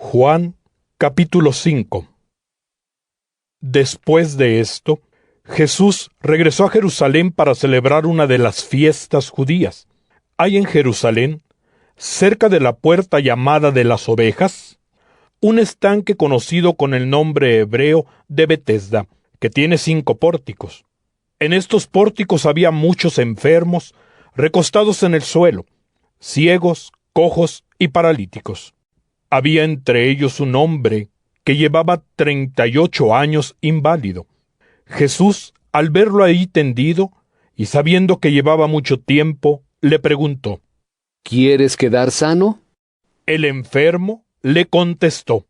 Juan capítulo 5. Después de esto, Jesús regresó a Jerusalén para celebrar una de las fiestas judías. Hay en Jerusalén, cerca de la puerta llamada de las ovejas, un estanque conocido con el nombre hebreo de Betesda, que tiene 5 pórticos. En estos pórticos había muchos enfermos, recostados en el suelo, ciegos, cojos y paralíticos. Había entre ellos un hombre que llevaba 38 años inválido. Jesús, al verlo ahí tendido, y sabiendo que llevaba mucho tiempo, le preguntó: ¿Quieres quedar sano? El enfermo le contestó: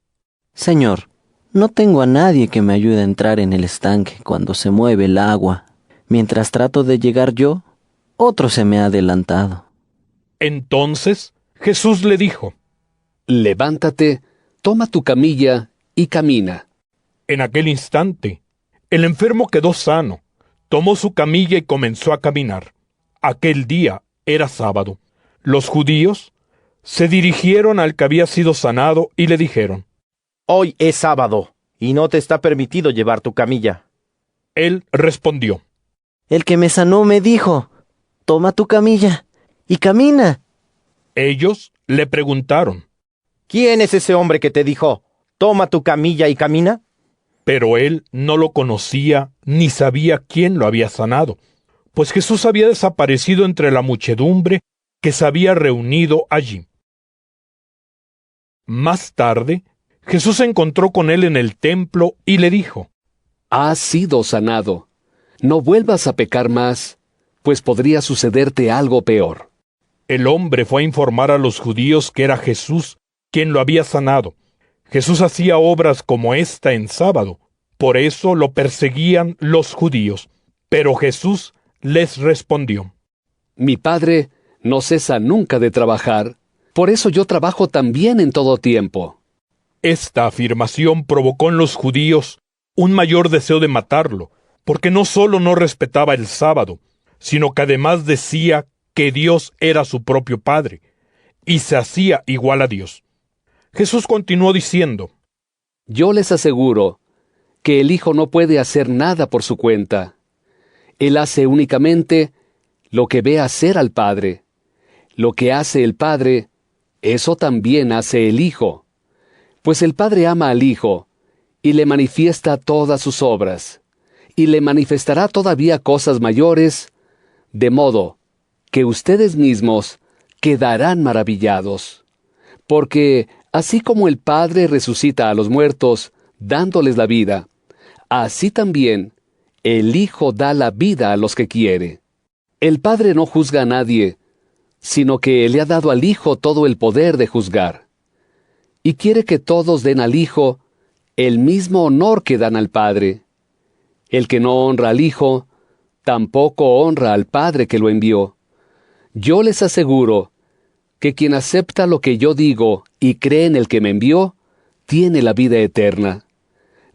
Señor, no tengo a nadie que me ayude a entrar en el estanque cuando se mueve el agua. Mientras trato de llegar yo, otro se me ha adelantado. Entonces Jesús le dijo: Levántate, toma tu camilla y camina. En aquel instante, el enfermo quedó sano, tomó su camilla y comenzó a caminar. Aquel día era sábado. Los judíos se dirigieron al que había sido sanado y le dijeron: Hoy es sábado, y no te está permitido llevar tu camilla. Él respondió: El que me sanó me dijo, toma tu camilla y camina. Ellos le preguntaron, ¿Quién es ese hombre que te dijo, toma tu camilla y camina? pero él no lo conocía ni sabía quién lo había sanado, pues Jesús había desaparecido entre la muchedumbre que se había reunido allí. Más tarde, Jesús se encontró con él en el templo y le dijo: Has sido sanado. No vuelvas a pecar más, pues podría sucederte algo peor. El hombre fue a informar a los judíos que era Jesús quien lo había sanado. Jesús hacía obras como esta en sábado, por eso lo perseguían los judíos. Pero Jesús les respondió: Mi Padre no cesa nunca de trabajar, por eso yo trabajo también en todo tiempo. Esta afirmación provocó en los judíos un mayor deseo de matarlo, porque no solo no respetaba el sábado, sino que además decía que Dios era su propio Padre, y se hacía igual a Dios. Jesús continuó diciendo: Yo les aseguro que el Hijo no puede hacer nada por su cuenta. Él hace únicamente lo que ve hacer al Padre. Lo que hace el Padre, eso también hace el Hijo. Pues el Padre ama al Hijo, y le manifiesta todas sus obras, y le manifestará todavía cosas mayores, de modo que ustedes mismos quedarán maravillados. Porque así como el Padre resucita a los muertos, dándoles la vida, así también el Hijo da la vida a los que quiere. El Padre no juzga a nadie, sino que le ha dado al Hijo todo el poder de juzgar. Y quiere que todos den al Hijo el mismo honor que dan al Padre. El que no honra al Hijo, tampoco honra al Padre que lo envió. Yo les aseguro que quien acepta lo que yo digo y cree en el que me envió, tiene la vida eterna.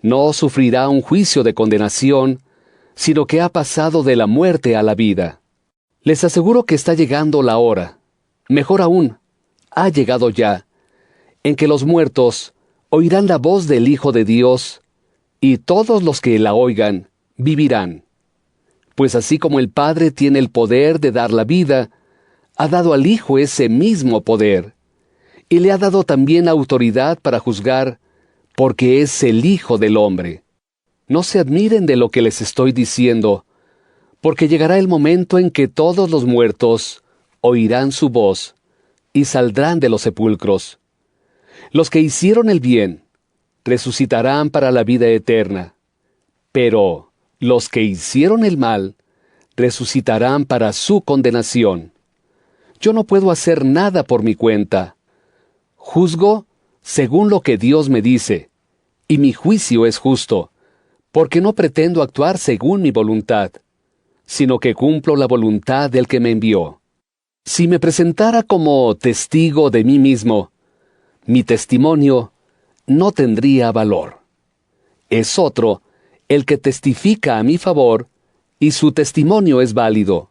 No sufrirá un juicio de condenación, sino que ha pasado de la muerte a la vida. Les aseguro que está llegando la hora, mejor aún, ha llegado ya, en que los muertos oirán la voz del Hijo de Dios, y todos los que la oigan vivirán. Pues así como el Padre tiene el poder de dar la vida, ha dado al Hijo ese mismo poder, y le ha dado también autoridad para juzgar, porque es el Hijo del Hombre. No se admiren de lo que les estoy diciendo, porque llegará el momento en que todos los muertos oirán su voz, y saldrán de los sepulcros. Los que hicieron el bien resucitarán para la vida eterna, pero los que hicieron el mal resucitarán para su condenación. Yo no puedo hacer nada por mi cuenta. Juzgo según lo que Dios me dice, y mi juicio es justo, porque no pretendo actuar según mi voluntad, sino que cumplo la voluntad del que me envió. Si me presentara como testigo de mí mismo, mi testimonio no tendría valor. Es otro el que testifica a mi favor, y su testimonio es válido.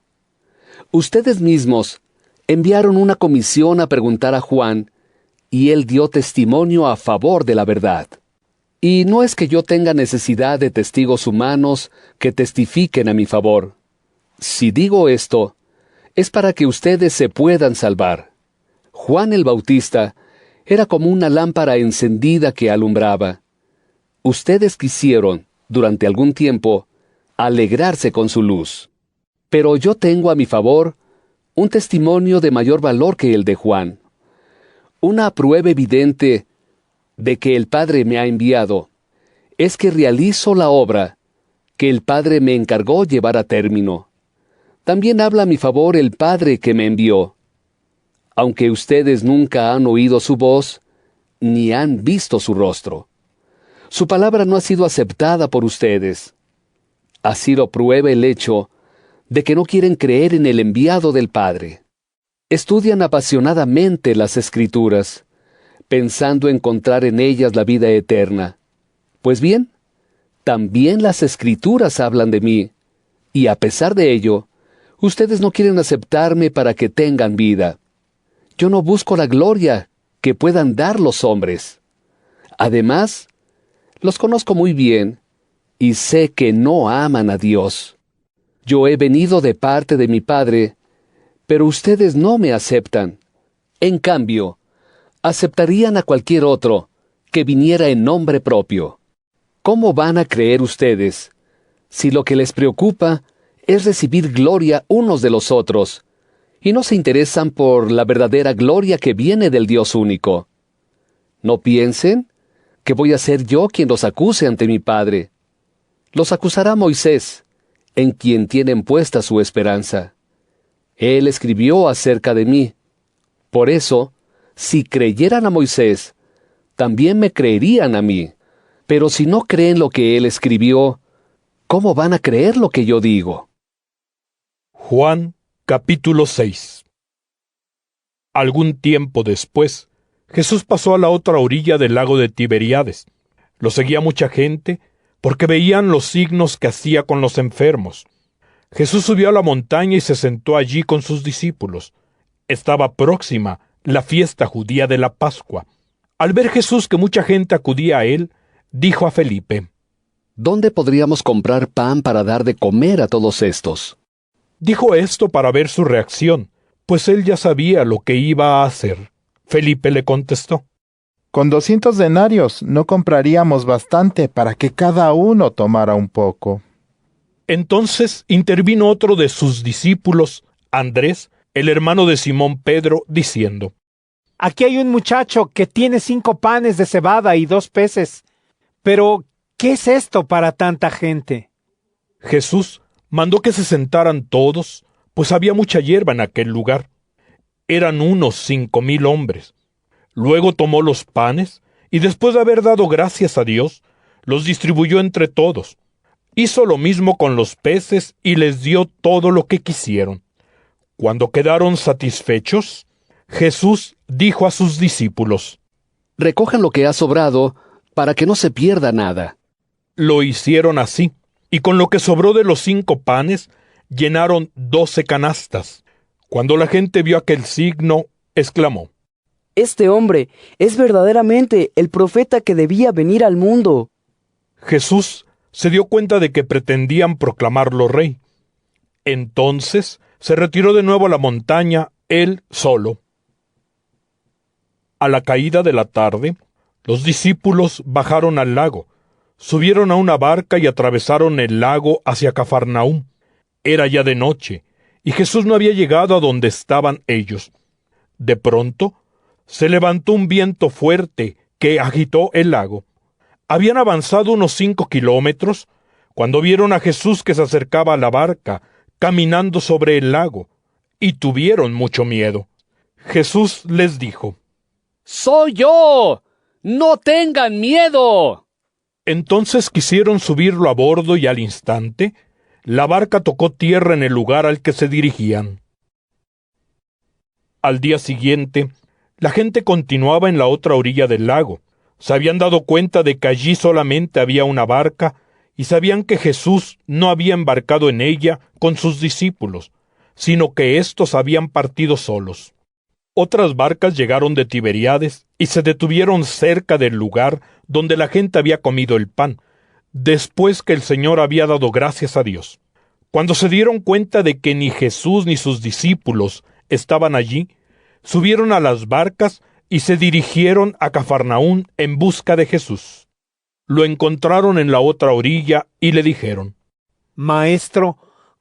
Ustedes mismos enviaron una comisión a preguntar a Juan, y él dio testimonio a favor de la verdad. Y no es que yo tenga necesidad de testigos humanos que testifiquen a mi favor. Si digo esto, es para que ustedes se puedan salvar. Juan el Bautista era como una lámpara encendida que alumbraba. Ustedes quisieron, durante algún tiempo, alegrarse con su luz. Pero yo tengo a mi favor un testimonio de mayor valor que el de Juan. Una prueba evidente de que el Padre me ha enviado es que realizo la obra que el Padre me encargó llevar a término. También habla a mi favor el Padre que me envió. Aunque ustedes nunca han oído su voz, ni han visto su rostro. Su palabra no ha sido aceptada por ustedes. Así lo prueba el hecho de que no quieren creer en el enviado del Padre. Estudian apasionadamente las Escrituras, pensando encontrar en ellas la vida eterna. Pues bien, también las Escrituras hablan de mí, y a pesar de ello, ustedes no quieren aceptarme para que tengan vida. Yo no busco la gloria que puedan dar los hombres. Además, los conozco muy bien, y sé que no aman a Dios. Yo he venido de parte de mi Padre, pero ustedes no me aceptan. En cambio, aceptarían a cualquier otro que viniera en nombre propio. ¿Cómo van a creer ustedes si lo que les preocupa es recibir gloria unos de los otros, y no se interesan por la verdadera gloria que viene del Dios único? No piensen que voy a ser yo quien los acuse ante mi Padre. Los acusará Moisés, en quien tienen puesta su esperanza. Él escribió acerca de mí. Por eso, si creyeran a Moisés, también me creerían a mí. Pero si no creen lo que él escribió, ¿cómo van a creer lo que yo digo? Juan capítulo 6. Algún tiempo después, Jesús pasó a la otra orilla del lago de Tiberíades. Lo seguía mucha gente, porque veían los signos que hacía con los enfermos. Jesús subió a la montaña y se sentó allí con sus discípulos. Estaba próxima la fiesta judía de la Pascua. Al ver Jesús que mucha gente acudía a él, dijo a Felipe: ¿Dónde podríamos comprar pan para dar de comer a todos estos? Dijo esto para ver su reacción, pues él ya sabía lo que iba a hacer. Felipe le contestó: Con 200 denarios no compraríamos bastante para que cada uno tomara un poco. Entonces intervino otro de sus discípulos, Andrés, el hermano de Simón Pedro, diciendo: Aquí hay un muchacho que tiene 5 panes de cebada y 2 peces. Pero, ¿qué es esto para tanta gente? Jesús mandó que se sentaran todos, pues había mucha hierba en aquel lugar. Eran unos 5,000 hombres. Luego tomó los panes, y después de haber dado gracias a Dios, los distribuyó entre todos. Hizo lo mismo con los peces, y les dio todo lo que quisieron. Cuando quedaron satisfechos, Jesús dijo a sus discípulos: Recojan lo que ha sobrado, para que no se pierda nada. Lo hicieron así, y con lo que sobró de los 5 panes, llenaron 12 canastas. Cuando la gente vio aquel signo, exclamó: Este hombre es verdaderamente el profeta que debía venir al mundo. Jesús se dio cuenta de que pretendían proclamarlo rey. Entonces se retiró de nuevo a la montaña, él solo. A la caída de la tarde, los discípulos bajaron al lago, subieron a una barca y atravesaron el lago hacia Cafarnaúm. Era ya de noche, y Jesús no había llegado a donde estaban ellos. De pronto, se levantó un viento fuerte que agitó el lago. Habían avanzado unos 5 kilómetros, cuando vieron a Jesús que se acercaba a la barca, caminando sobre el lago, y tuvieron mucho miedo. Jesús les dijo: ¡Soy yo! ¡No tengan miedo! Entonces quisieron subirlo a bordo y al instante, la barca tocó tierra en el lugar al que se dirigían. Al día siguiente, la gente continuaba en la otra orilla del lago. Se habían dado cuenta de que allí solamente había una barca y sabían que Jesús no había embarcado en ella con sus discípulos, sino que éstos habían partido solos. Otras barcas llegaron de Tiberíades y se detuvieron cerca del lugar donde la gente había comido el pan, después que el Señor había dado gracias a Dios. Cuando se dieron cuenta de que ni Jesús ni sus discípulos estaban allí, subieron a las barcas y se dirigieron a Cafarnaún en busca de Jesús. Lo encontraron en la otra orilla y le dijeron: Maestro,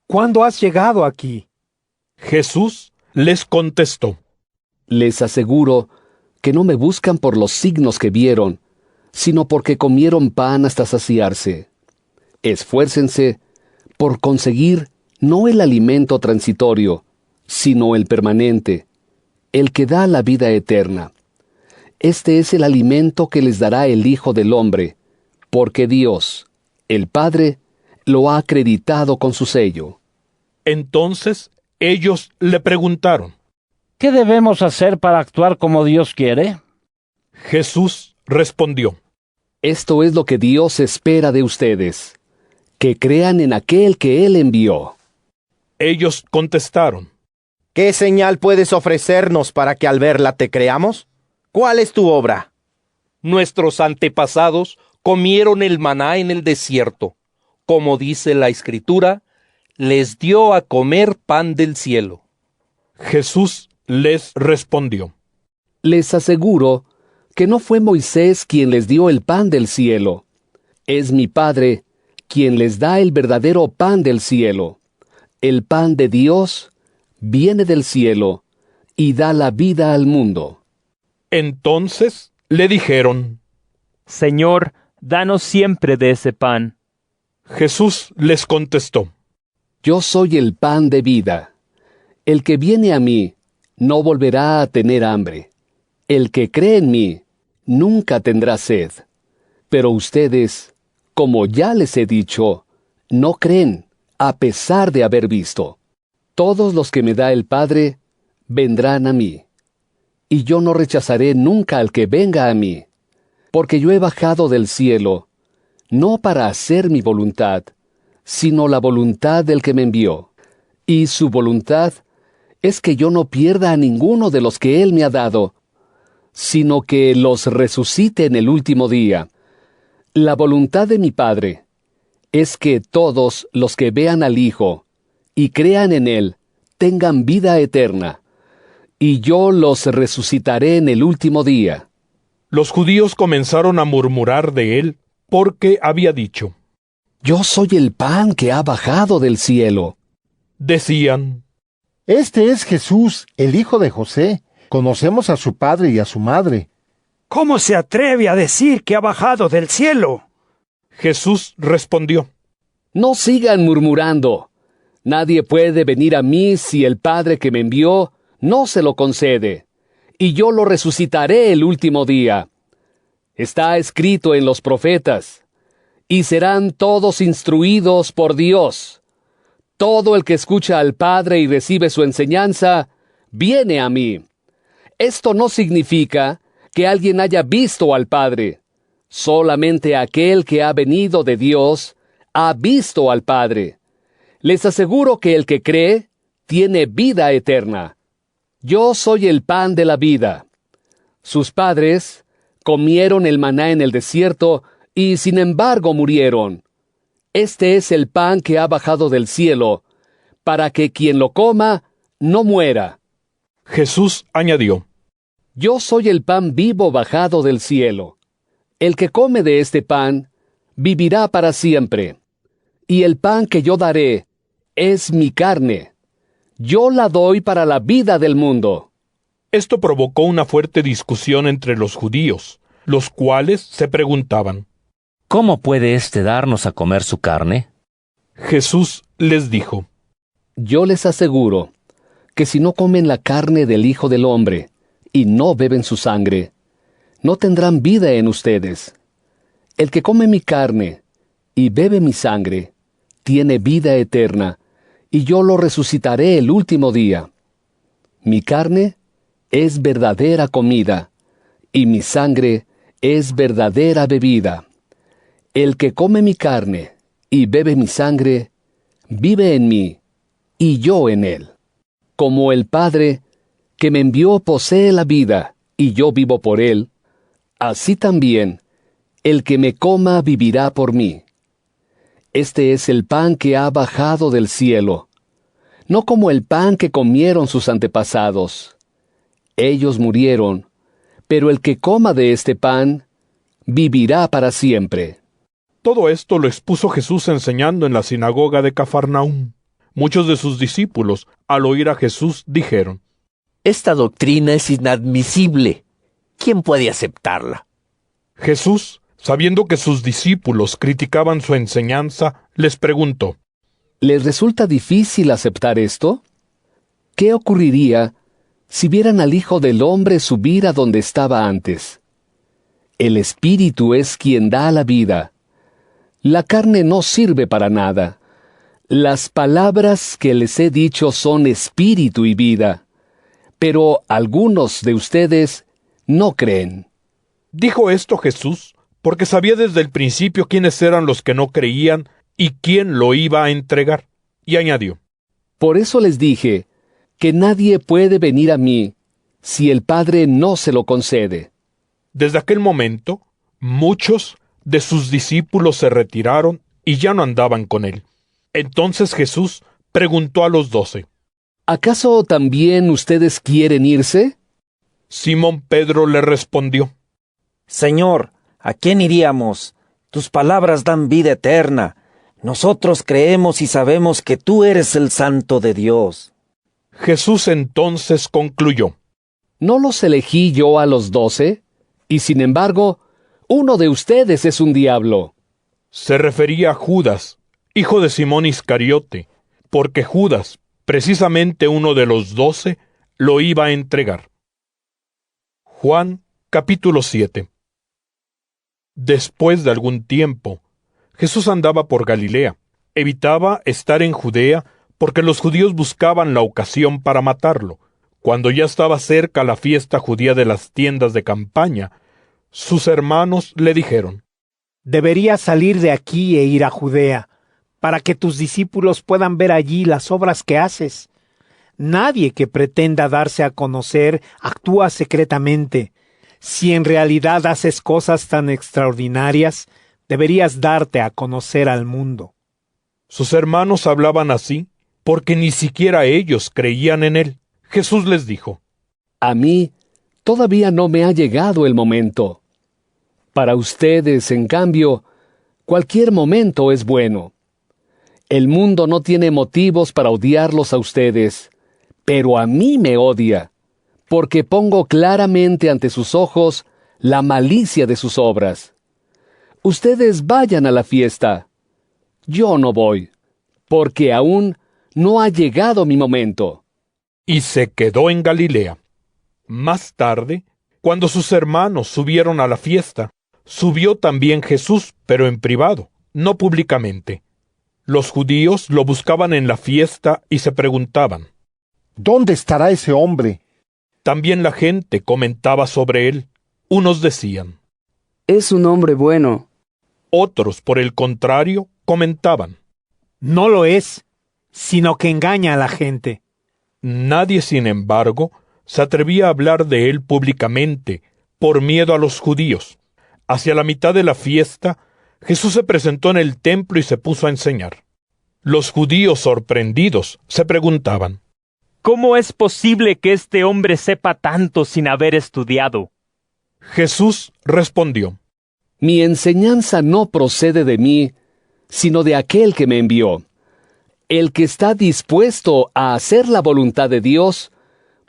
¿cuándo has llegado aquí? Jesús les contestó: Les aseguro que no me buscan por los signos que vieron, sino porque comieron pan hasta saciarse. Esfuércense por conseguir no el alimento transitorio, sino el permanente, el que da la vida eterna. Este es el alimento que les dará el Hijo del Hombre, porque Dios, el Padre, lo ha acreditado con su sello. Entonces ellos le preguntaron. ¿Qué debemos hacer para actuar como Dios quiere? Jesús respondió: Esto es lo que Dios espera de ustedes, que crean en aquel que Él envió. Ellos contestaron: ¿Qué señal puedes ofrecernos para que al verla te creamos? ¿Cuál es tu obra? Nuestros antepasados comieron el maná en el desierto. Como dice la Escritura, les dio a comer pan del cielo. Jesús les respondió: Les aseguro que no fue Moisés quien les dio el pan del cielo. Es mi Padre quien les da el verdadero pan del cielo. El pan de Dios viene del cielo y da la vida al mundo. Entonces le dijeron: Señor, danos siempre de ese pan. Jesús les contestó: Yo soy el pan de vida. El que viene a mí no volverá a tener hambre. El que cree en mí nunca tendrá sed. Pero ustedes, como ya les he dicho, no creen, a pesar de haber visto. Todos los que me da el Padre vendrán a mí. Y yo no rechazaré nunca al que venga a mí, porque yo he bajado del cielo, no para hacer mi voluntad, sino la voluntad del que me envió. Y su voluntad es que yo no pierda a ninguno de los que Él me ha dado, sino que los resucite en el último día. La voluntad de mi Padre es que todos los que vean al Hijo y crean en Él tengan vida eterna, y yo los resucitaré en el último día. Los judíos comenzaron a murmurar de él porque había dicho: Yo soy el pan que ha bajado del cielo. Decían: Este es Jesús, el hijo de José. Conocemos a su padre y a su madre. ¿Cómo se atreve a decir que ha bajado del cielo? Jesús respondió: No sigan murmurando. Nadie puede venir a mí si el Padre que me envió no se lo concede, y yo lo resucitaré el último día. Está escrito en los profetas, y serán todos instruidos por Dios. Todo el que escucha al Padre y recibe su enseñanza, viene a mí. Esto no significa que alguien haya visto al Padre. Solamente aquel que ha venido de Dios ha visto al Padre. Les aseguro que el que cree tiene vida eterna. Yo soy el pan de la vida. Sus padres comieron el maná en el desierto y sin embargo murieron. Este es el pan que ha bajado del cielo, para que quien lo coma no muera. Jesús añadió: Yo soy el pan vivo bajado del cielo. El que come de este pan vivirá para siempre. Y el pan que yo daré es mi carne. Yo la doy para la vida del mundo. Esto provocó una fuerte discusión entre los judíos, los cuales se preguntaban: ¿Cómo puede éste darnos a comer su carne? Jesús les dijo: Yo les aseguro que si no comen la carne del Hijo del Hombre y no beben su sangre, no tendrán vida en ustedes. El que come mi carne y bebe mi sangre, tiene vida eterna, y yo lo resucitaré el último día. Mi carne es verdadera comida, y mi sangre es verdadera bebida. El que come mi carne y bebe mi sangre, vive en mí, y yo en él. Como el Padre, que me envió posee la vida, y yo vivo por él, así también el que me coma vivirá por mí. Este es el pan que ha bajado del cielo, no como el pan que comieron sus antepasados. Ellos murieron, pero el que coma de este pan vivirá para siempre. Todo esto lo expuso Jesús enseñando en la sinagoga de Cafarnaúm. Muchos de sus discípulos, al oír a Jesús, dijeron: Esta doctrina es inadmisible. ¿Quién puede aceptarla? Jesús, sabiendo que sus discípulos criticaban su enseñanza, les preguntó: ¿Les resulta difícil aceptar esto? ¿Qué ocurriría si vieran al Hijo del Hombre subir a donde estaba antes? El Espíritu es quien da la vida. La carne no sirve para nada. Las palabras que les he dicho son espíritu y vida, pero algunos de ustedes no creen. Dijo esto Jesús porque sabía desde el principio quiénes eran los que no creían y quién lo iba a entregar. Y añadió: Por eso les dije que nadie puede venir a mí si el Padre no se lo concede. Desde aquel momento, muchos de sus discípulos se retiraron y ya no andaban con él. Entonces Jesús preguntó a los 12: ¿Acaso también ustedes quieren irse? Simón Pedro le respondió: Señor, ¿a quién iríamos? Tus palabras dan vida eterna. Nosotros creemos y sabemos que tú eres el Santo de Dios. Jesús entonces concluyó: ¿No los elegí yo a los 12? Y sin embargo, uno de ustedes es un diablo. Se refería a Judas, hijo de Simón Iscariote, porque Judas, precisamente uno de los 12, lo iba a entregar. Juan, capítulo 7. Después de algún tiempo, Jesús andaba por Galilea. Evitaba estar en Judea porque los judíos buscaban la ocasión para matarlo. Cuando ya estaba cerca la fiesta judía de las tiendas de campaña, sus hermanos le dijeron: Deberías salir de aquí e ir a Judea, para que tus discípulos puedan ver allí las obras que haces. Nadie que pretenda darse a conocer actúa secretamente. Si en realidad haces cosas tan extraordinarias, deberías darte a conocer al mundo. Sus hermanos hablaban así porque ni siquiera ellos creían en él. Jesús les dijo: A mí todavía no me ha llegado el momento. Para ustedes, en cambio, cualquier momento es bueno. El mundo no tiene motivos para odiarlos a ustedes, pero a mí me odia, porque pongo claramente ante sus ojos la malicia de sus obras. Ustedes vayan a la fiesta. Yo no voy, porque aún no ha llegado mi momento. Y se quedó en Galilea. Más tarde, cuando sus hermanos subieron a la fiesta, subió también Jesús, pero en privado, no públicamente. Los judíos lo buscaban en la fiesta y se preguntaban: ¿Dónde estará ese hombre? También la gente comentaba sobre él. Unos decían: Es un hombre bueno. Otros, por el contrario, comentaban: No lo es, sino que engaña a la gente. Nadie, sin embargo, se atrevía a hablar de él públicamente, por miedo a los judíos. Hacia la mitad de la fiesta, Jesús se presentó en el templo y se puso a enseñar. Los judíos, sorprendidos, se preguntaban: ¿Cómo es posible que este hombre sepa tanto sin haber estudiado? Jesús respondió: Mi enseñanza no procede de mí, sino de aquel que me envió. El que está dispuesto a hacer la voluntad de Dios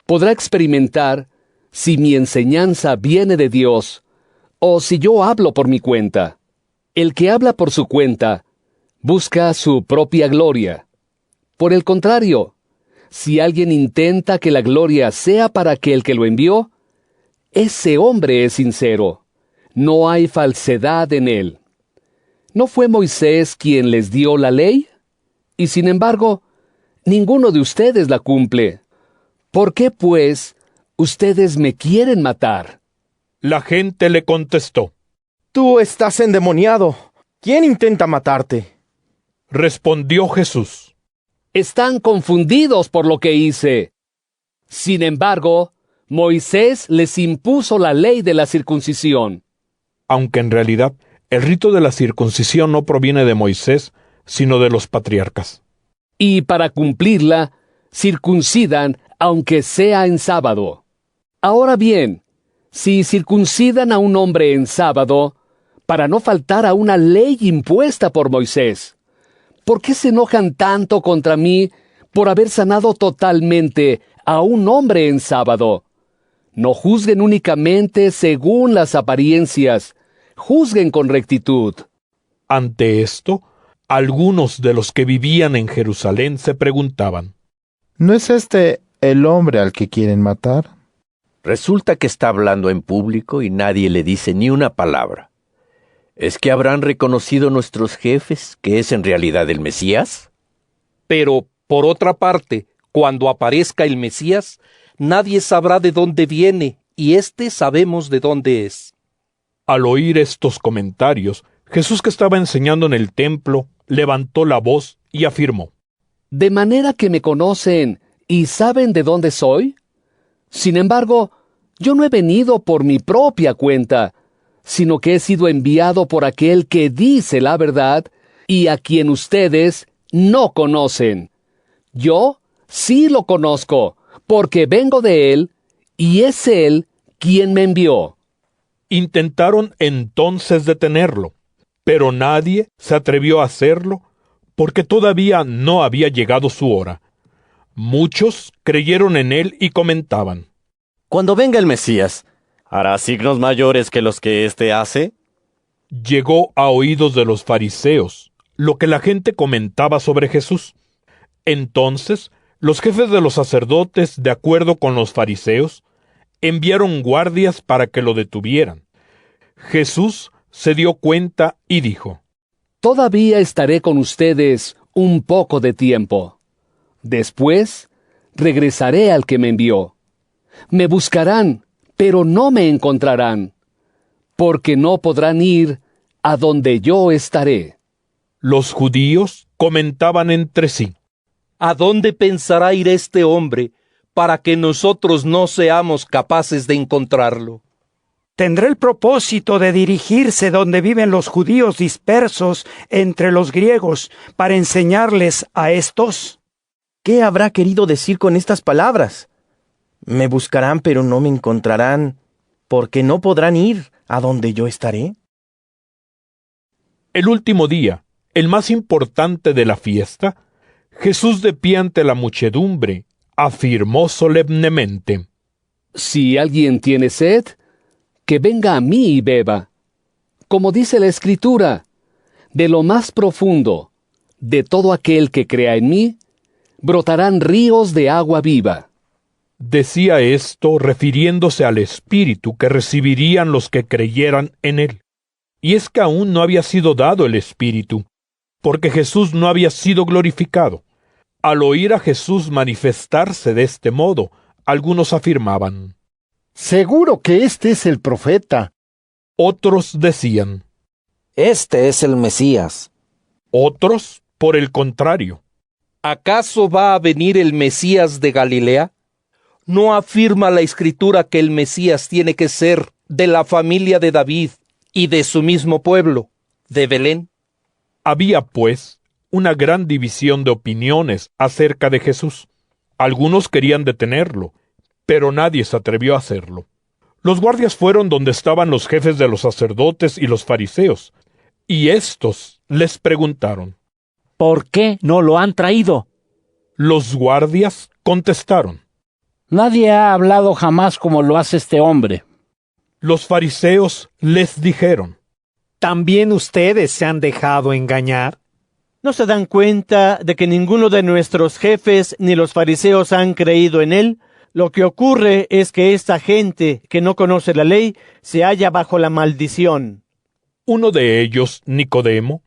podrá experimentar si mi enseñanza viene de Dios o si yo hablo por mi cuenta. El que habla por su cuenta busca su propia gloria. Por el contrario, si alguien intenta que la gloria sea para aquel que lo envió, ese hombre es sincero. No hay falsedad en él. ¿No fue Moisés quien les dio la ley? Y sin embargo, ninguno de ustedes la cumple. ¿Por qué, pues, ustedes me quieren matar? La gente le contestó: Tú estás endemoniado. ¿Quién intenta matarte? Respondió Jesús: Están confundidos por lo que hice. Sin embargo, Moisés les impuso la ley de la circuncisión. Aunque en realidad el rito de la circuncisión no proviene de Moisés, sino de los patriarcas. Y para cumplirla, circuncidan aunque sea en sábado. Ahora bien, si circuncidan a un hombre en sábado, para no faltar a una ley impuesta por Moisés, ¿por qué se enojan tanto contra mí por haber sanado totalmente a un hombre en sábado? No juzguen únicamente según las apariencias, juzguen con rectitud. Ante esto, algunos de los que vivían en Jerusalén se preguntaban: ¿no es este el hombre al que quieren matar? Resulta que está hablando en público y nadie le dice ni una palabra. ¿Es que habrán reconocido nuestros jefes que es en realidad el Mesías? Pero, por otra parte, cuando aparezca el Mesías, nadie sabrá de dónde viene, y sabemos de dónde es. Al oír estos comentarios, Jesús, que estaba enseñando en el templo, levantó la voz y afirmó: ¿de manera que me conocen y saben de dónde soy? Sin embargo, yo no he venido por mi propia cuenta, sino que he sido enviado por aquel que dice la verdad y a quien ustedes no conocen. Yo sí lo conozco, porque vengo de él, y es él quien me envió. Intentaron entonces detenerlo, pero nadie se atrevió a hacerlo, porque todavía no había llegado su hora. Muchos creyeron en él y comentaban: cuando venga el Mesías, ¿hará signos mayores que los que éste hace? Llegó a oídos de los fariseos lo que la gente comentaba sobre Jesús. Entonces, los jefes de los sacerdotes, de acuerdo con los fariseos, enviaron guardias para que lo detuvieran. Jesús se dio cuenta y dijo: todavía estaré con ustedes un poco de tiempo. Después, regresaré al que me envió. Me buscarán, pero no me encontrarán, porque no podrán ir a donde yo estaré. Los judíos comentaban entre sí: ¿a dónde pensará ir este hombre para que nosotros no seamos capaces de encontrarlo? ¿Tendrá el propósito de dirigirse donde viven los judíos dispersos entre los griegos para enseñarles a estos? ¿Qué habrá querido decir con estas palabras? Me buscarán, pero no me encontrarán, porque no podrán ir a donde yo estaré. El último día, el más importante de la fiesta, Jesús, de pie ante la muchedumbre, afirmó solemnemente: si alguien tiene sed, que venga a mí y beba. Como dice la Escritura, de lo más profundo, de todo aquel que crea en mí, brotarán ríos de agua viva. Decía esto refiriéndose al Espíritu que recibirían los que creyeran en él. Y es que aún no había sido dado el Espíritu, porque Jesús no había sido glorificado. Al oír a Jesús manifestarse de este modo, algunos afirmaban: seguro que este es el profeta. Otros decían: este es el Mesías. Otros, por el contrario: ¿acaso va a venir el Mesías de Galilea? ¿No afirma la Escritura que el Mesías tiene que ser de la familia de David y de su mismo pueblo, de Belén? Había, pues, una gran división de opiniones acerca de Jesús. Algunos querían detenerlo, pero nadie se atrevió a hacerlo. Los guardias fueron donde estaban los jefes de los sacerdotes y los fariseos, y éstos les preguntaron: ¿por qué no lo han traído? Los guardias contestaron: nadie ha hablado jamás como lo hace este hombre. Los fariseos les dijeron: ¿también ustedes se han dejado engañar? ¿No se dan cuenta de que ninguno de nuestros jefes ni los fariseos han creído en él? Lo que ocurre es que esta gente que no conoce la ley se halla bajo la maldición. Uno de ellos, Nicodemo,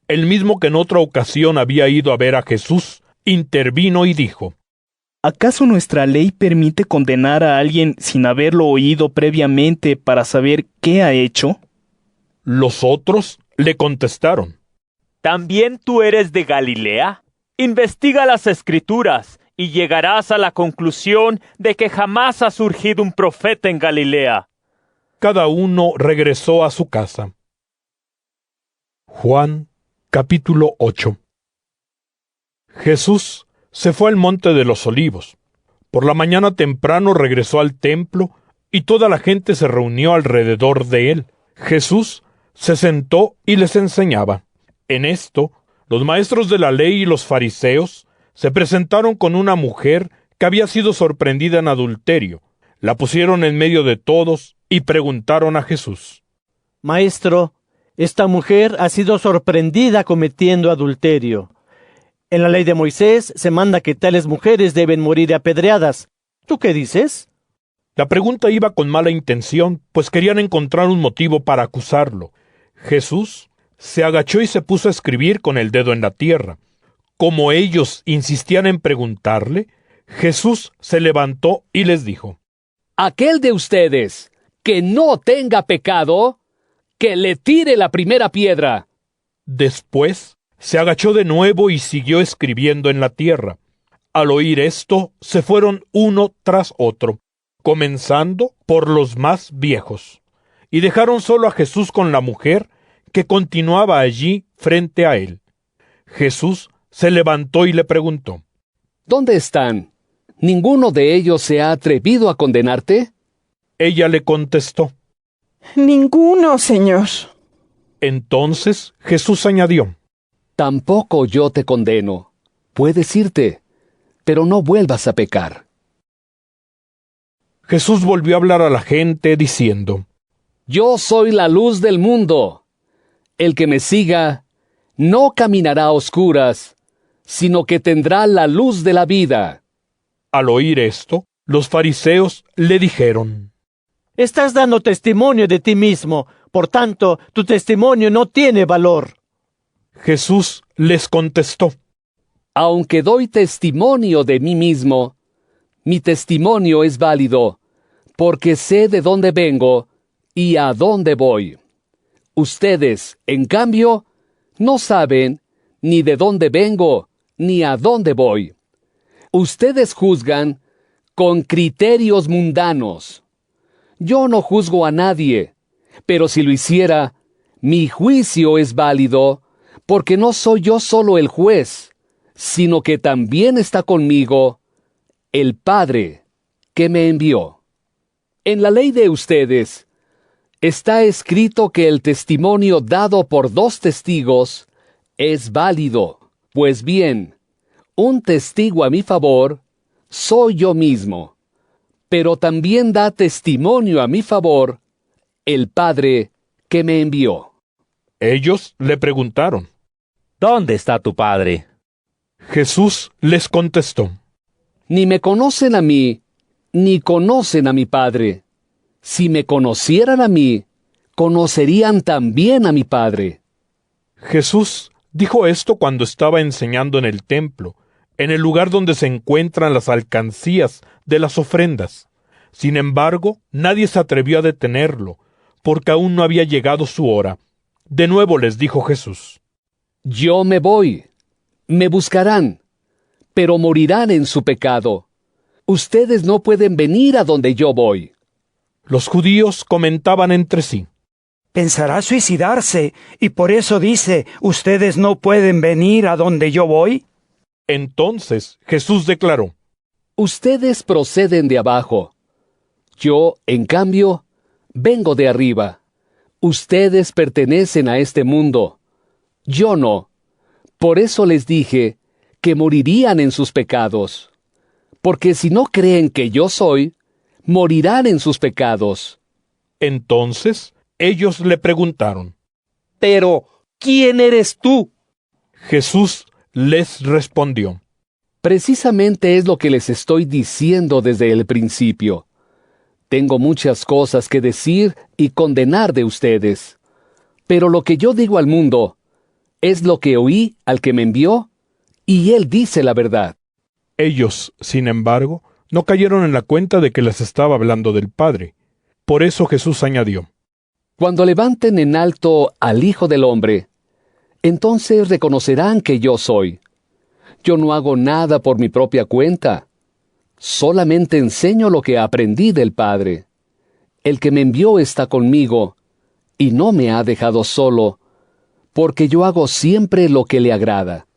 el mismo que en otra ocasión había ido a ver a Jesús, intervino y dijo: ¿acaso nuestra ley permite condenar a alguien sin haberlo oído previamente para saber qué ha hecho? Los otros le contestaron: ¿también tú eres de Galilea? Investiga las Escrituras, y llegarás a la conclusión de que jamás ha surgido un profeta en Galilea. Cada uno regresó a su casa. Juan, capítulo 8. Jesús se fue al monte de los Olivos. Por la mañana temprano regresó al templo y toda la gente se reunió alrededor de él. Jesús se sentó y les enseñaba. En esto, los maestros de la ley y los fariseos se presentaron con una mujer que había sido sorprendida en adulterio. La pusieron en medio de todos y preguntaron a Jesús: Maestro, esta mujer ha sido sorprendida cometiendo adulterio. En la ley de Moisés se manda que tales mujeres deben morir apedreadas. ¿Tú qué dices? La pregunta iba con mala intención, pues querían encontrar un motivo para acusarlo. Jesús se agachó y se puso a escribir con el dedo en la tierra. Como ellos insistían en preguntarle, Jesús se levantó y les dijo: Aquel de ustedes que no tenga pecado, que le tire la primera piedra. Después se agachó de nuevo y siguió escribiendo en la tierra. Al oír esto, se fueron uno tras otro, comenzando por los más viejos, y dejaron solo a Jesús con la mujer, que continuaba allí frente a él. Jesús se levantó y le preguntó: ¿Dónde están? ¿Ninguno de ellos se ha atrevido a condenarte? Ella le contestó: Ninguno, Señor. Entonces Jesús añadió: Tampoco yo te condeno. Puedes irte, pero no vuelvas a pecar. Jesús volvió a hablar a la gente diciendo: Yo soy la luz del mundo. El que me siga no caminará a oscuras, sino que tendrá la luz de la vida. Al oír esto, los fariseos le dijeron: Estás dando testimonio de ti mismo, por tanto, tu testimonio no tiene valor. Jesús les contestó: Aunque doy testimonio de mí mismo, mi testimonio es válido, porque sé de dónde vengo y a dónde voy. Ustedes, en cambio, no saben ni de dónde vengo ni a dónde voy. Ustedes juzgan con criterios mundanos. Yo no juzgo a nadie, pero si lo hiciera, mi juicio es válido, porque no soy yo solo el juez, sino que también está conmigo el Padre que me envió. En la ley de ustedes está escrito que el testimonio dado por 2 testigos es válido. Pues bien, un testigo a mi favor soy yo mismo, pero también da testimonio a mi favor el Padre que me envió. Ellos le preguntaron: ¿Dónde está tu Padre? Jesús les contestó: Ni me conocen a mí, ni conocen a mi Padre. Si me conocieran a mí, conocerían también a mi Padre. Jesús dijo esto cuando estaba enseñando en el templo, en el lugar donde se encuentran las alcancías de las ofrendas. Sin embargo, nadie se atrevió a detenerlo, porque aún no había llegado su hora. De nuevo les dijo Jesús: Yo me voy. Me buscarán, pero morirán en su pecado. Ustedes no pueden venir a donde yo voy. Los judíos comentaban entre sí: Pensará suicidarse, y por eso dice, ¿ustedes no pueden venir a donde yo voy? Entonces Jesús declaró: Ustedes proceden de abajo. Yo, en cambio, vengo de arriba. Ustedes pertenecen a este mundo. Yo no. Por eso les dije que morirían en sus pecados. Porque si no creen que yo soy, morirán en sus pecados. Entonces ellos le preguntaron: Pero, ¿quién eres tú? Jesús les respondió: Precisamente es lo que les estoy diciendo desde el principio. Tengo muchas cosas que decir y condenar de ustedes. Pero lo que yo digo al mundo es lo que oí al que me envió, y él dice la verdad. Ellos, sin embargo, no cayeron en la cuenta de que les estaba hablando del Padre. Por eso Jesús añadió: Cuando levanten en alto al Hijo del Hombre, entonces reconocerán que yo soy. Yo no hago nada por mi propia cuenta. Solamente enseño lo que aprendí del Padre. El que me envió está conmigo, y no me ha dejado solo, porque yo hago siempre lo que le agrada.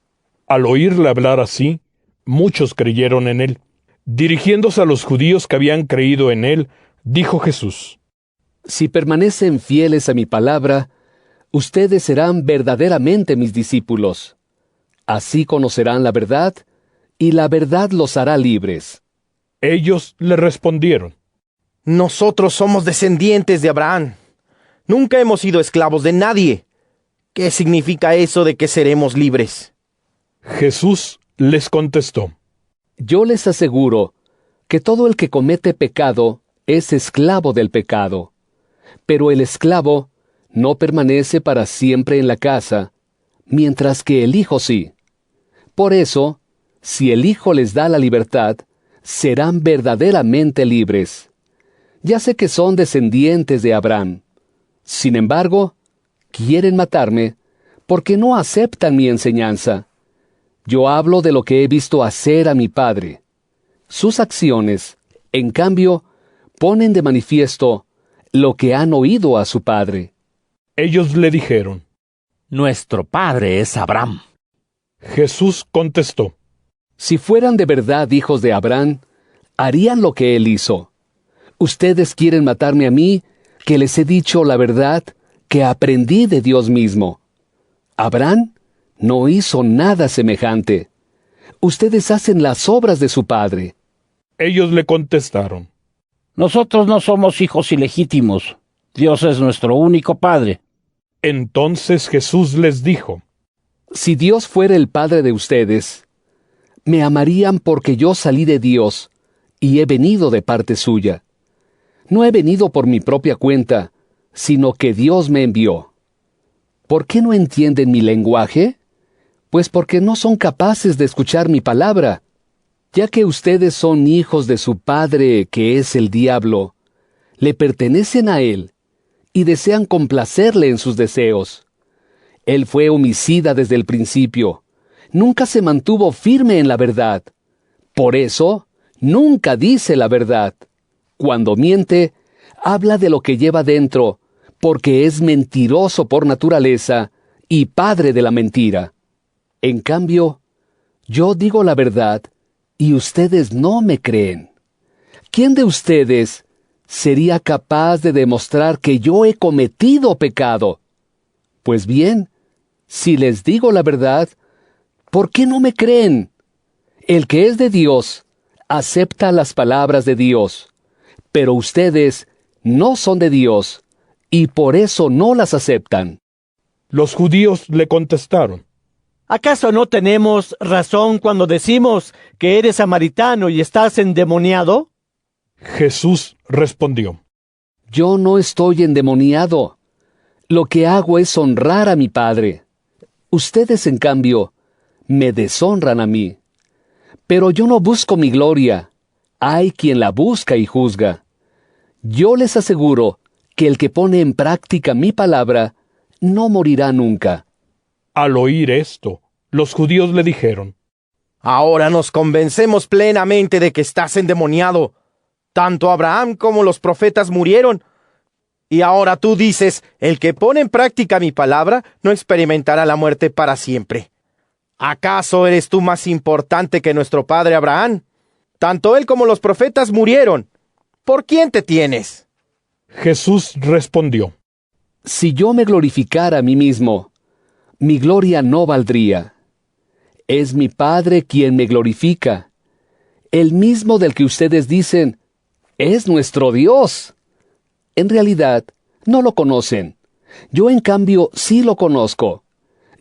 Al oírle hablar así, muchos creyeron en él. Dirigiéndose a los judíos que habían creído en él, dijo Jesús: Si permanecen fieles a mi palabra, ustedes serán verdaderamente mis discípulos. Así conocerán la verdad, y la verdad los hará libres. Ellos le respondieron: Nosotros somos descendientes de Abraham. Nunca hemos sido esclavos de nadie. ¿Qué significa eso de que seremos libres? Jesús les contestó: Yo les aseguro que todo el que comete pecado es esclavo del pecado. Pero el esclavo no permanece para siempre en la casa, mientras que el Hijo sí. Por eso, si el Hijo les da la libertad, serán verdaderamente libres. Ya sé que son descendientes de Abraham. Sin embargo, quieren matarme porque no aceptan mi enseñanza. Yo hablo de lo que he visto hacer a mi Padre. Sus acciones, en cambio, ponen de manifiesto lo que han oído a su Padre. Ellos le dijeron: Nuestro padre es Abraham. Jesús contestó: Si fueran de verdad hijos de Abraham, harían lo que él hizo. Ustedes quieren matarme a mí, que les he dicho la verdad que aprendí de Dios mismo. Abraham no hizo nada semejante. Ustedes hacen las obras de su padre. Ellos le contestaron: Nosotros no somos hijos ilegítimos. Dios es nuestro único Padre. Entonces Jesús les dijo: Si Dios fuera el Padre de ustedes, me amarían porque yo salí de Dios y he venido de parte suya. No he venido por mi propia cuenta, sino que Dios me envió. ¿Por qué no entienden mi lenguaje? Pues porque no son capaces de escuchar mi palabra. Ya que ustedes son hijos de su padre, que es el diablo, le pertenecen a él y desean complacerle en sus deseos. Él fue homicida desde el principio. Nunca se mantuvo firme en la verdad. Por eso, nunca dice la verdad. Cuando miente, habla de lo que lleva dentro, porque es mentiroso por naturaleza y padre de la mentira. En cambio, yo digo la verdad y ustedes no me creen. ¿Quién de ustedes sería capaz de demostrar que yo he cometido pecado? Pues bien, si les digo la verdad, ¿por qué no me creen? El que es de Dios acepta las palabras de Dios, pero ustedes no son de Dios, y por eso no las aceptan. Los judíos le contestaron: ¿Acaso no tenemos razón cuando decimos que eres samaritano y estás endemoniado? Jesús respondió: Yo no estoy endemoniado. Lo que hago es honrar a mi Padre. Ustedes, en cambio, me deshonran a mí. Pero yo no busco mi gloria. Hay quien la busca y juzga. Yo les aseguro que el que pone en práctica mi palabra no morirá nunca. Al oír esto, los judíos le dijeron: Ahora nos convencemos plenamente de que estás endemoniado. Tanto Abraham como los profetas murieron. Y ahora tú dices: el que pone en práctica mi palabra no experimentará la muerte para siempre. ¿Acaso eres tú más importante que nuestro padre Abraham? Tanto él como los profetas murieron. ¿Por quién te tienes? Jesús respondió: Si yo me glorificara a mí mismo, mi gloria no valdría. Es mi Padre quien me glorifica, el mismo del que ustedes dicen, es nuestro Dios. En realidad, no lo conocen. Yo, en cambio, sí lo conozco.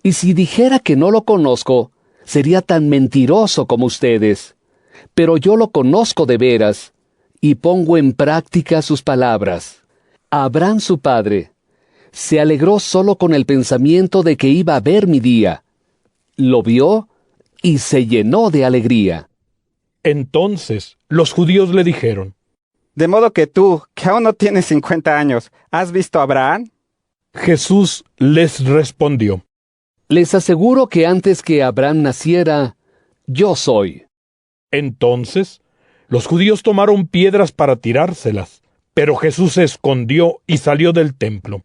Y si dijera que no lo conozco, sería tan mentiroso como ustedes. Pero yo lo conozco de veras, y pongo en práctica sus palabras. Abraham, su padre, se alegró solo con el pensamiento de que iba a ver mi día. Lo vio y se llenó de alegría. Entonces los judíos le dijeron: ¿De modo que tú, que aún no tienes 50 años, has visto a Abraham? Jesús les respondió: Les aseguro que antes que Abraham naciera, yo soy. Entonces, los judíos tomaron piedras para tirárselas, pero Jesús se escondió y salió del templo.